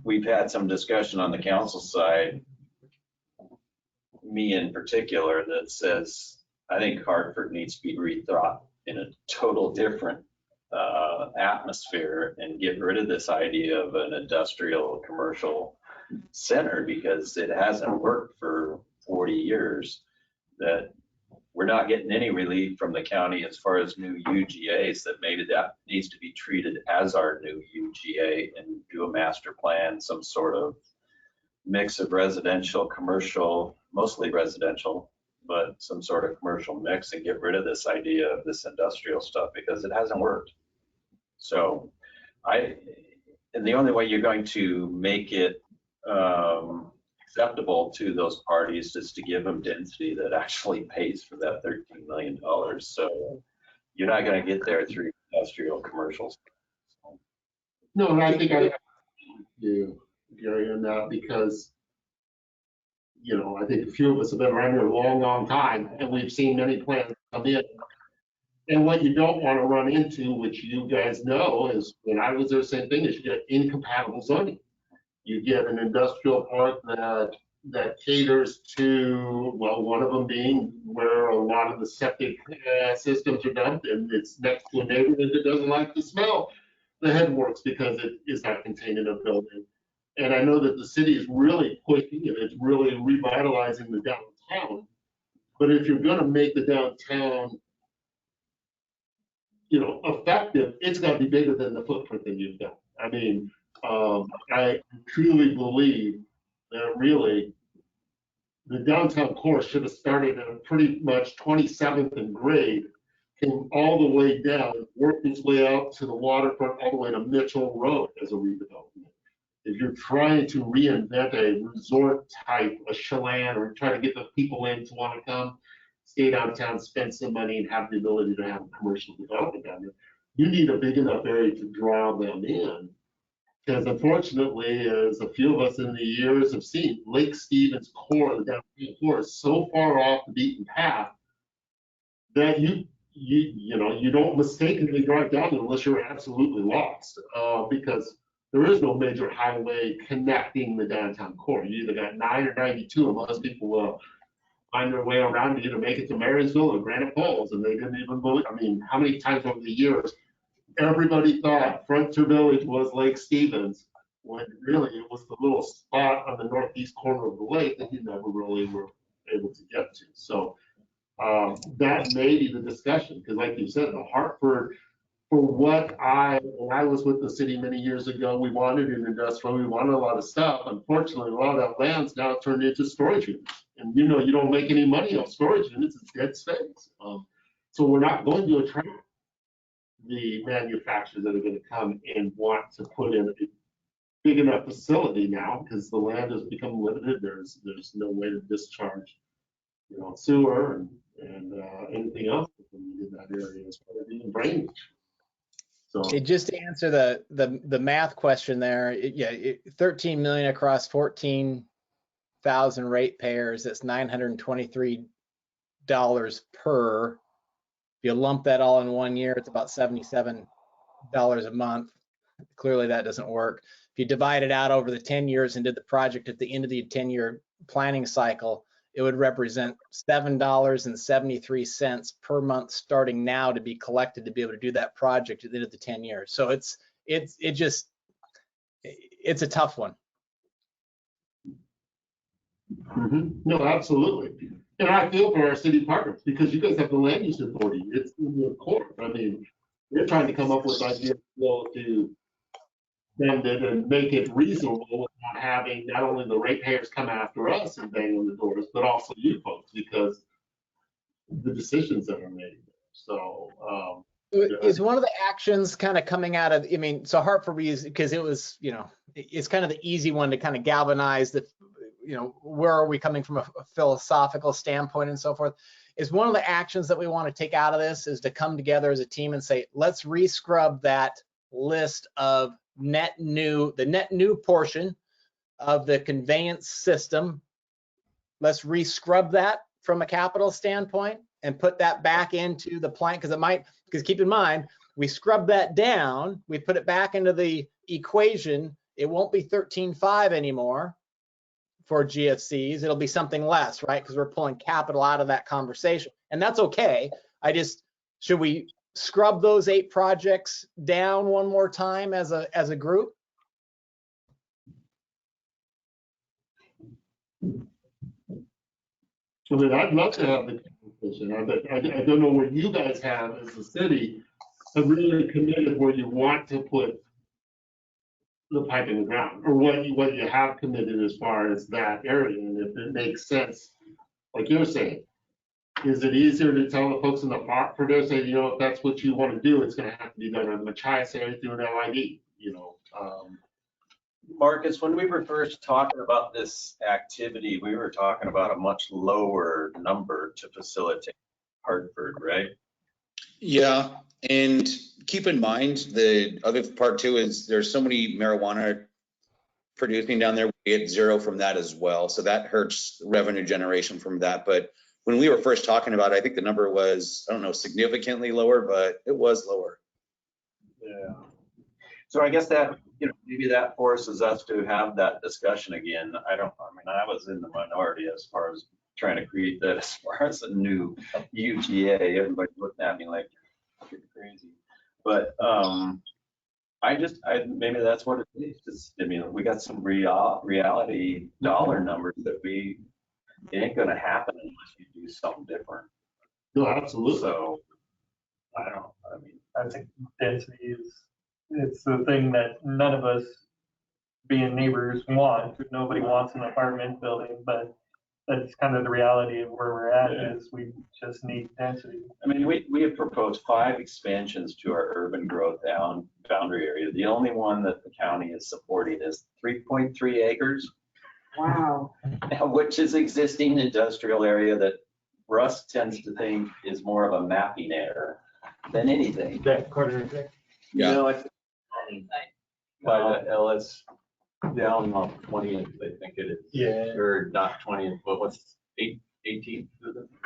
we've had some discussion on the council side, me in particular, that says I think Hartford needs to be rethought in a total different atmosphere and get rid of this idea of an industrial commercial center because it hasn't worked for 40 years. That we're not getting any relief from the county as far as new UGAs, that maybe that needs to be treated as our new UGA and do a master plan, some sort of mix of residential, commercial, mostly residential, but some sort of commercial mix, and get rid of this idea of this industrial stuff because it hasn't worked. So and the only way you're going to make it acceptable to those parties is to give them density that actually pays for that $13 million. So you're not going to get there through industrial commercials. No, and I think I have to, Gary, on that because, I think a few of us have been around here a long, long time, and we've seen many plans come in. And what you don't want to run into, which you guys know, is when I was there, same thing, is you get incompatible zoning. You get an industrial park that caters to, well, one of them being where a lot of the septic systems are dumped, and it's next to a neighborhood that doesn't like the smell. The headworks because it is not contained in a building. And I know that the city is really pushing and it's really revitalizing the downtown. But if you're going to make the downtown, effective, it's got to be bigger than the footprint that you've got. I mean, I truly believe that really the downtown core should have started at pretty much 27th and Grade, came all the way down, worked its way out to the waterfront, all the way to Mitchell Road as a redevelopment. if you're trying to reinvent a resort type, a Chelan, or try to get the people in to want to come stay downtown, spend some money, and have the ability to have commercial development down there, you need a big enough area to draw them in. Because unfortunately, as a few of us in the years have seen, Lake Stevens core, the downtown core, is so far off the beaten path that you don't mistakenly drive down it unless you're absolutely lost, because there is no major highway connecting the downtown core. You either got 9 or 92, and most people will find their way around to either make it to Marysville or Granite Falls, and they didn't even believe. I mean, how many times over the years everybody thought Frontier Village was Lake Stevens, when really it was the little spot on the northeast corner of the lake that you never really were able to get to. So that may be the discussion, because like you said, the Hartford, for when I was with the city many years ago, we wanted an industrial, we wanted a lot of stuff. Unfortunately, a lot of that land's now turned into storage units. And you don't make any money on storage units, it's dead space. So we're not going to attract the manufacturers that are going to come and want to put in a big enough facility now, because the land has become limited. There's no way to discharge, sewer and anything else in that area as part of even drainage. So Just to answer the math question there, 13 million across 14,000 ratepayers, that's $923 per. If you lump that all in 1 year, it's about $77 a month. Clearly that doesn't work. If you divide it out over the 10 years and did the project at the end of the 10-year planning cycle, it would represent $7.73 per month starting now to be collected to be able to do that project at the end of the 10 years. So it's a tough one. No, absolutely. And I feel for our city partners, because you guys have the land use authority. It's in your court. I mean, they're trying to come up with ideas to bend it and make it reasonable without having not only the ratepayers come after us and bang on the doors, but also you folks, because the decisions that are made. So is one of the actions kind of coming out of, so Hartford, because it was, it's kind of the easy one to kind of galvanize that, where are we coming from a philosophical standpoint and so forth. Is one of the actions that we want to take out of this is to come together as a team and say, let's re-scrub that list of the net new portion of the conveyance system. Let's re-scrub that from a capital standpoint and put that back into the plan, because keep in mind, we scrub that down, we put it back into the equation, it won't be 13.5 anymore for GFCs, it'll be something less, right? Because we're pulling capital out of that conversation, and that's okay. Should we scrub those 8 projects down one more time as a group? I mean, I'd love to have the conversation. I don't know what you guys have as a city, but really committed where you want to put the pipe in the ground, or what you have committed as far as that area, and if it makes sense, like you're saying. Is it easier to tell the folks in the park for this, say, if that's what you want to do, it's going to have to be done on Machias area through an LID, Marcus, when we were first talking about this activity, we were talking about a much lower number to facilitate Hartford, right? Yeah, and keep in mind, the other part too is there's so many marijuana producing down there, we get 0 from that as well. So that hurts revenue generation from that. But when we were first talking about it, I think the number was, I don't know, significantly lower, but it was lower. Yeah. So I guess that, maybe that forces us to have that discussion again. I was in the minority as far as trying to create that as far as a new UGA. Everybody looked at me like you're crazy. But maybe that's what it is. We got some reality dollar numbers that it ain't gonna happen unless you do something different. No, absolutely. So I think density it's the thing that none of us being neighbors want. Nobody wants an apartment building, but that's kind of the reality of where we're at, is we just need density. I mean, we have proposed 5 expansions to our urban growth boundary area. The only one that the county is supporting is 3.3 acres, Wow. which is existing industrial area that Russ tends to think is more of a mapping error than anything. That quarter acre. Yeah. No, it's by the Ellis down on 20th, I think it is. Yeah. Or not 20th, but what's 18th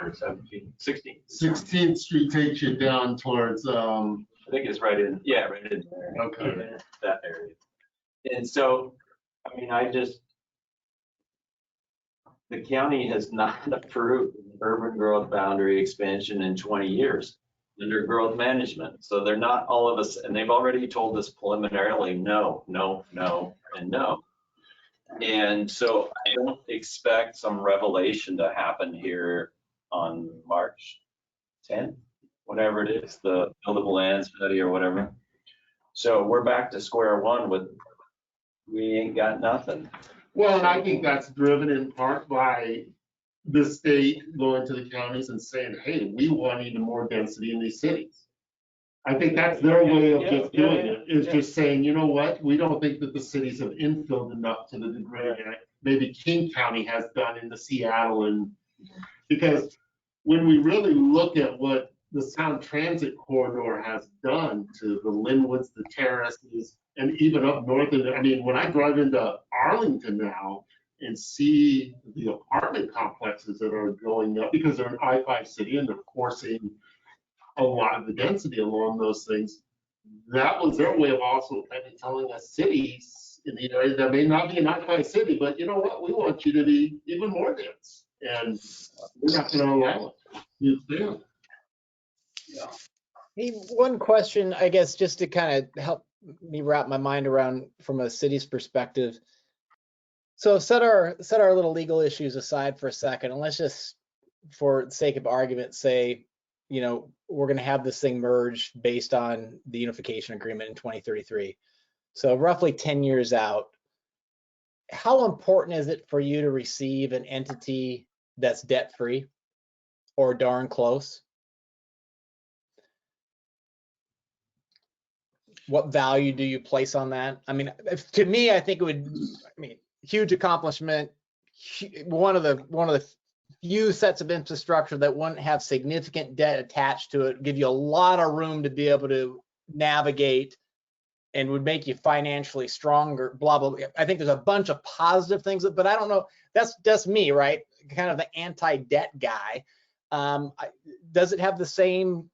or 17th, 16th? 16th Street takes you down towards, I think it's right in there. Okay. That area. And so, I mean, the county has not approved urban growth boundary expansion in 20 years under growth management. So they're not all of us, and they've already told us preliminarily, no, no, no, and no. And so I don't expect some revelation to happen here on March 10th, whatever it is, the buildable land study or whatever. So we're back to square one with, we ain't got nothing. well, and I think that's driven in part by the state going to the counties and saying, hey, we want even more density in these cities. I think that's their way of just doing it, is just saying, you know what, we don't think that the cities have infilled enough to the degree that maybe King County has done into Seattle. And because when we really look at what the Sound Transit Corridor has done to the Linwoods, the Terraces, and even up north, I mean, when I drive into Arlington now and see the apartment complexes that are going up, because they're an I-5 city and they're forcing a lot of the density along those things, that was their way of also kind of telling us cities in the area that may not be an I-5 city, but you know what, we want you to be even more dense, and we're not going to allow it. Yeah. Hey, one question, I guess, just to kind of help me wrap my mind around from a city's perspective. So set our little legal issues aside for a second, and let's just, for the sake of argument, say, you know, we're going to have this thing merged based on the unification agreement in 2033. So roughly 10 years out, how important is it for you to receive an entity that's debt-free or darn close? What value do you place on that? I mean, to me, I think it would, I mean, huge accomplishment, one of the few sets of infrastructure that wouldn't have significant debt attached to it, give you a lot of room to be able to navigate, and would make you financially stronger, blah, blah, blah. I think there's a bunch of positive things, but I don't know, that's me, right? Kind of the anti-debt guy. Does it have the same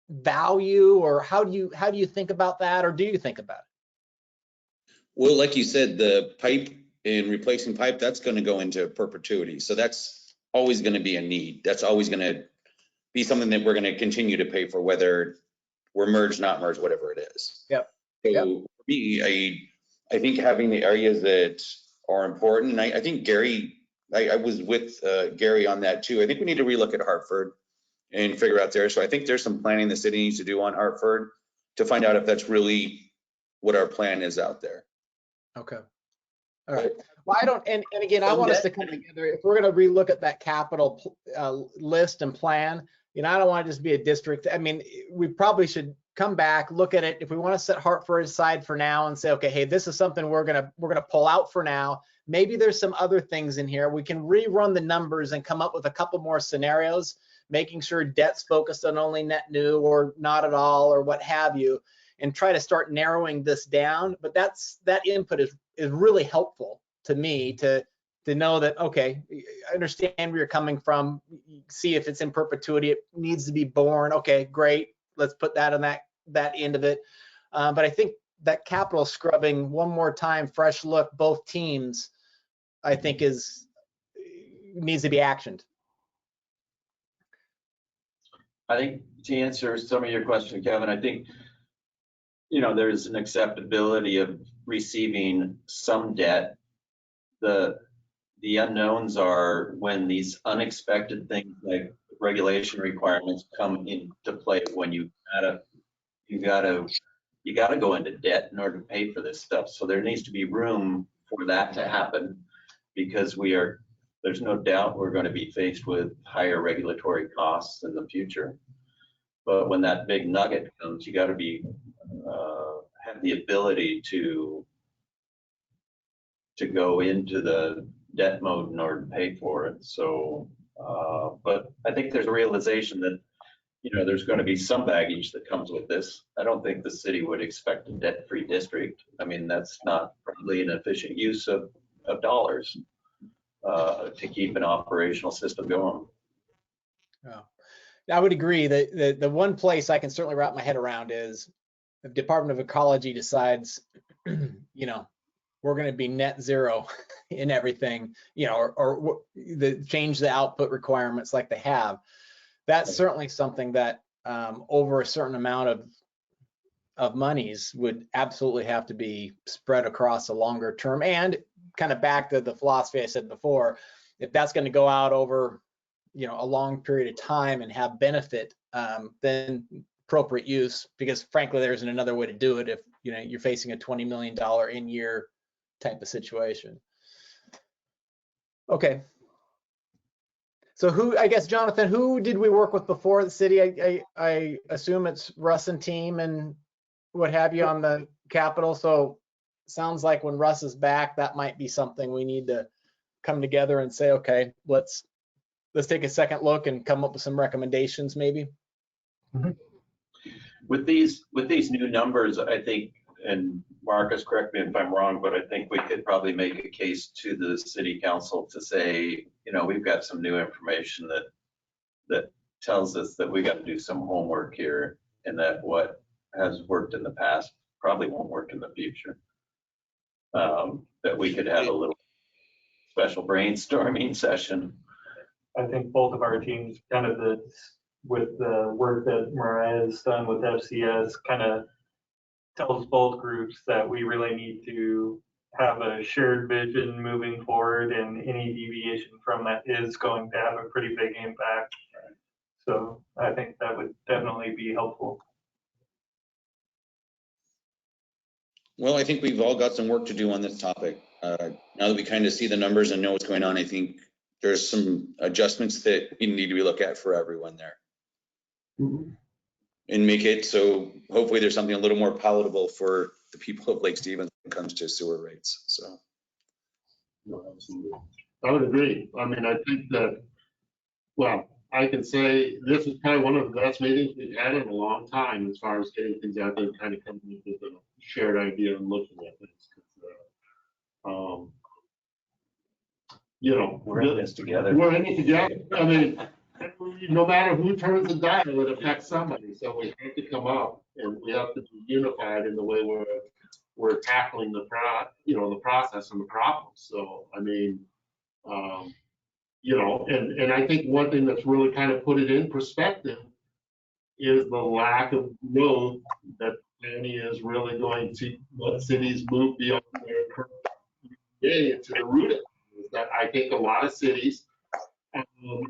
value, or how do you think about that, or do you think about it? Well, like you said, the pipe and replacing pipe, that's going to go into perpetuity. So that's always going to be a need. That's always going to be something that we're going to continue to pay for, whether we're merged, not merged, whatever it is. Yep. So for me, I think having the areas that are important, and I think Gary, I was with Gary on that too. I think we need to relook at Hartford and figure out there. So I think there's some planning the city needs to do on Hartford to find out if that's really what our plan is out there. Okay. All right. Well, I don't, and again, I want us to come together. If we're going to relook at that capital list and plan, you know, I don't want to just be a district. I mean, we probably should come back, look at it. If we want to set Hartford aside for now and say, okay, hey, this is something we're gonna pull out for now. Maybe there's some other things in here. We can rerun the numbers and come up with a couple more scenarios, making sure debt's focused on only net new or not at all or what have you, and try to start narrowing this down. But that input is really helpful to me to know that, okay, I understand where you're coming from, see if it's in perpetuity, it needs to be born. Okay, great, let's put that on that end of it. But I think that capital scrubbing one more time, fresh look, both teams, I think needs to be actioned. I think to answer some of your question, Kevin, I think, you know, there's an acceptability of receiving some debt. The unknowns are when these unexpected things like regulation requirements come into play, when you gotta go into debt in order to pay for this stuff. So there needs to be room for that to happen, because there's no doubt we're going to be faced with higher regulatory costs in the future. But when that big nugget comes, you got to be have the ability to go into the debt mode in order to pay for it. So, but I think there's a realization that, you know, there's going to be some baggage that comes with this. I don't think the city would expect a debt-free district. I mean, that's not probably an efficient use of dollars to keep an operational system going. I would agree that the one place I can certainly wrap my head around is the Department of Ecology decides, you know, we're going to be net zero in everything, you know, or change the output requirements like they have. That's certainly something that over a certain amount of monies would absolutely have to be spread across a longer term. And kind of back to the philosophy I said before, if that's going to go out over, you know, a long period of time and have benefit, then appropriate use, because frankly, there isn't another way to do it if, you know, you're facing a $20 million in year type of situation. Okay. So who, I guess, Jonathan, who did we work with before the city? I assume it's Russ and team and what have you on the Capitol. So sounds like when Russ is back, that might be something we need to come together and say, okay, let's take a second look and come up with some recommendations maybe. Mm-hmm. With these new numbers, I think, and Marcus, correct me if I'm wrong, but I think we could probably make a case to the city council to say, you know, we've got some new information that tells us that we got to do some homework here, and that what has worked in the past probably won't work in the future. That we could have a little special brainstorming session. I think both of our teams kind of with the work that Mariah has done with FCS kind of tells both groups that we really need to have a shared vision moving forward, and any deviation from that is going to have a pretty big impact. So I think that would definitely be helpful. Well, I think we've all got some work to do on this topic. Now that we kind of see the numbers and know what's going on, I think there's some adjustments that need to be looked at for everyone there. Mm-hmm. And make it so hopefully there's something a little more palatable for the people of Lake Stevens when it comes to sewer rates. So. No, absolutely. I would agree. I mean, I think that, well, I can say this is probably one of the best meetings we've had in a long time as far as getting things out there and kind of coming up with a shared idea and looking at things. You know, we're in this together. We're in it together. I mean, no matter who turns the dial, it affects somebody. So we have to come up and we have to be unified in the way we're tackling the process and the problem. So I mean, you know, and I think one thing that's really kind of put it in perspective is the lack of growth that County is really going to let cities move beyond their current into the root of it. That I think a lot of cities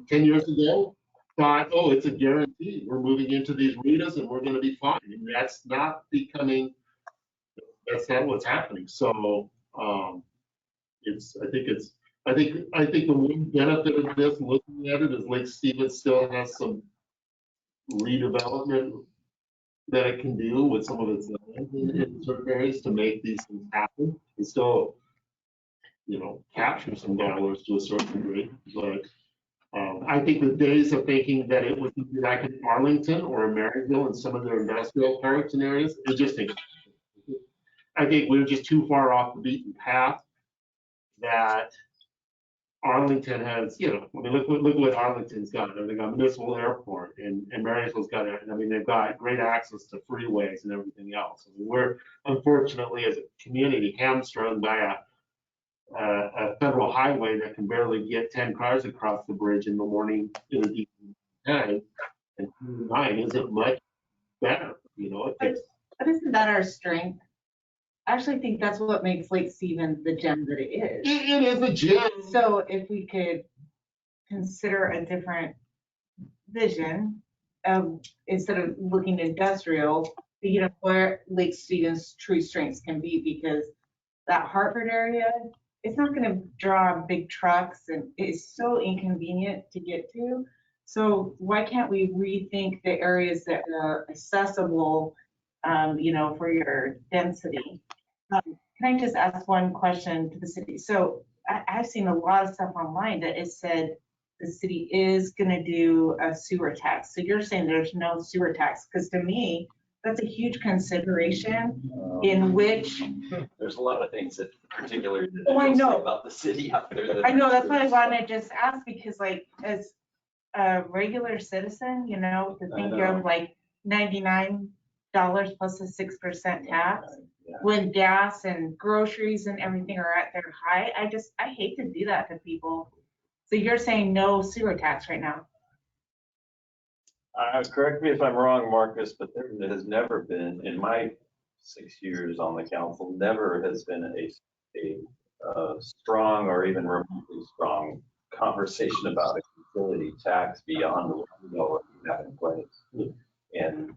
10 years ago thought, oh, it's a guarantee. We're moving into these RETAs and we're going to be fine. And that's not what's happening. So I think the one benefit of this, looking at it, is Lake Stevens still has some redevelopment that it can do with some of its land in certain areas to make these things happen. And still, you know, capture some dollars to a certain degree. But I think the days of thinking that it would be like in Arlington or Maryville and some of their industrial parks and areas, I think we're just too far off the beaten path that Arlington has, you know, I mean, look what Arlington's got. They've got a municipal airport, and Maryville's got it. I mean, they've got great access to freeways and everything else. I mean, we're unfortunately as a community hamstrung by a federal highway that can barely get 10 cars across the bridge in the morning in the evening time, and 9 isn't much better, you know. But isn't that our strength? I actually think that's what makes Lake Stevens the gem that it is. It is a gem. So if we could consider a different vision of, instead of looking industrial, you know, where Lake Stevens' true strengths can be, because that Hartford area it's not gonna draw big trucks and it's so inconvenient to get to. So why can't we rethink the areas that are accessible, for your density? Can I just ask one question to the city? So I've seen a lot of stuff online that it said the city is gonna do a sewer tax. So you're saying there's no sewer tax? Because to me, that's a huge consideration in which. There's a lot of things that particularly Oh, I know. about the city out there. that- I know, that's why I wanted to just ask, because like, as a regular citizen, to think know. of like $99 plus a 6% tax, Yeah. when gas and groceries and everything are at their high, I hate to do that to people. So you're saying no sewer tax right now? Correct me if I'm wrong, Marcus, but there has never been, in my 6 years on the council, never has been a strong or even remotely strong conversation about a utility tax beyond what we already have in place. And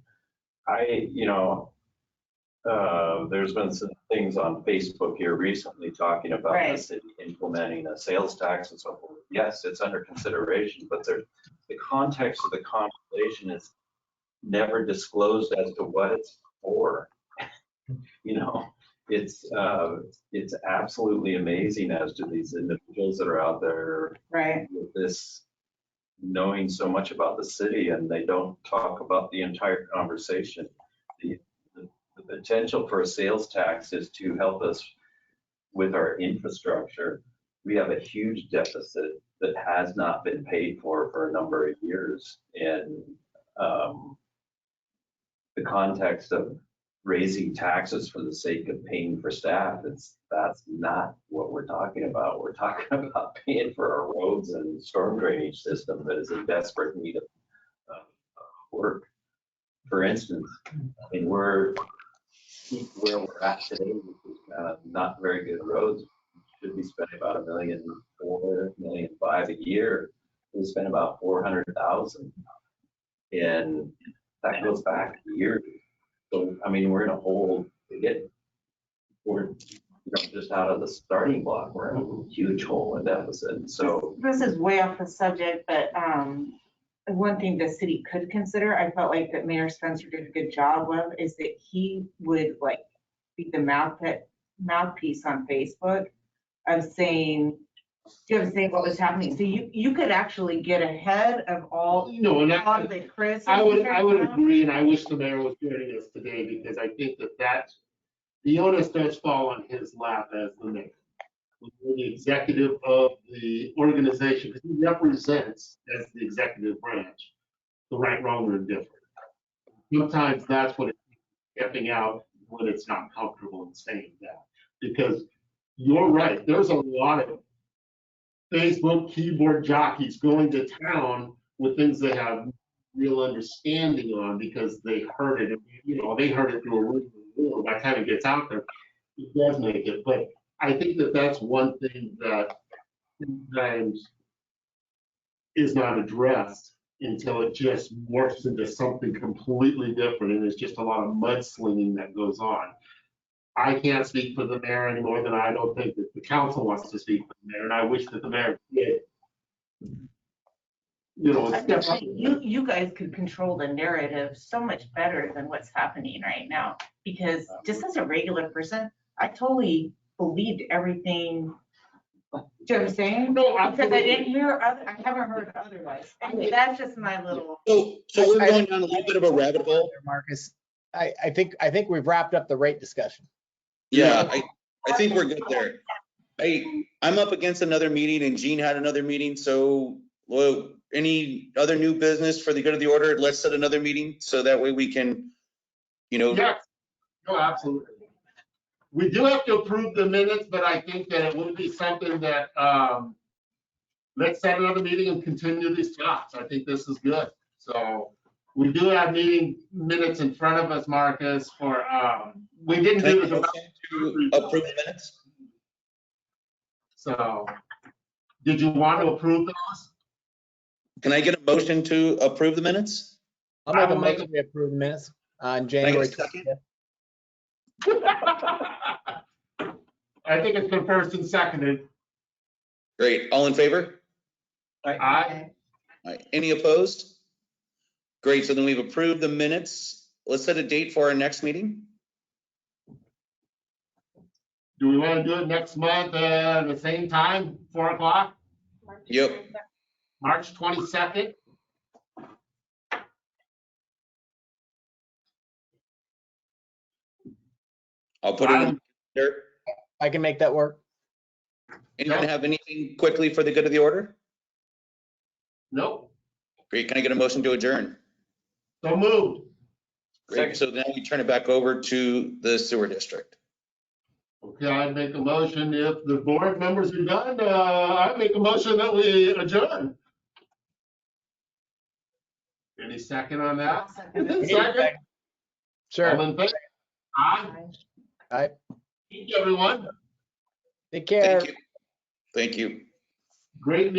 there's been some things on Facebook here recently talking about the Right. city implementing a sales tax and so forth. Yes, it's under consideration, but the context of the conversation is never disclosed as to what it's for. It's absolutely amazing as to these individuals that are out there Right. with this, knowing so much about the city, and they don't talk about the entire conversation. The potential for a sales tax is to help us with our infrastructure. We have a huge deficit that has not been paid for a number of years. And the context of raising taxes for the sake of paying for staff, that's not what we're talking about. We're talking about paying for our roads and storm drainage system that is in desperate need of work. For instance, where we're at today, which is not very good roads, should be spending about $1.4 million, $1.5 million a year. We spend about $400,000, and that goes back years. So we're in a hole to get. We're just out of the starting block. We're in a huge hole in deficit. So This is way off the subject, but one thing the city could consider, I felt like that Mayor Spencer did a good job of, is that he would be the mouthpiece on Facebook of saying what was happening. So you could actually get ahead of all And the criticism. I would agree, and I wish the mayor was joining us today, because I think that the onus does fall on his lap as the mayor. The executive of the organization, because he represents, as the executive branch, the right, wrong, or indifferent. Sometimes that's what it's stepping out when it's not comfortable in saying that. Because you're right, there's a lot of Facebook keyboard jockeys going to town with things they have real understanding on, because they heard it, they heard it through a rumor. By the time it gets out there, it does make it. But I think that that's one thing that sometimes is not addressed until it just morphs into something completely different, and there's just a lot of mudslinging that goes on. I can't speak for the mayor any more than I don't think that the council wants to speak for the mayor, and I wish that the mayor did. You guys could control the narrative so much better than what's happening right now, because just as a regular person, I totally believed everything. Do you know what I'm saying? No, Because I didn't hear I haven't heard otherwise. That's just my little. So we're going down a little bit of a rabbit hole. Marcus, I think we've wrapped up the rate discussion. Yeah, I think we're good there. I'm up against another meeting, and Gene had another meeting, so any other new business for the good of the order, let's set another meeting so that way we can, Yes, no, absolutely. We do have to approve the minutes, but I think that it would be something that, let's set another meeting and continue these talks. I think this is good. So we do have meeting minutes in front of us, Marcus, for, we didn't Can I do get a this. motion to approve the minutes? So, did you want to approve those? Can I get a motion to approve the minutes? I'll make I a will make motion to approve the minutes on Can I get January a second? 25th. I think it's been first and seconded. Great. All in favor? Aye. Aye. Any opposed? Great. So then we've approved the minutes. Let's set a date for our next meeting. Do we want to do it next month, the same time, 4 o'clock, Yep. March 22nd? I'll put it in there. I can make that work. Anyone have anything quickly for the good of the order? Nope, Great. Can I get a motion to adjourn? so moved. Great. So now we turn it back over to the sewer district. Okay, I'd make a motion if the board members are done, I'd make a motion that we adjourn. Any second on that? Second? Sure. All in favor? Aye. Aye. Thank you, everyone. Take care. Thank you. Thank you. Great meeting.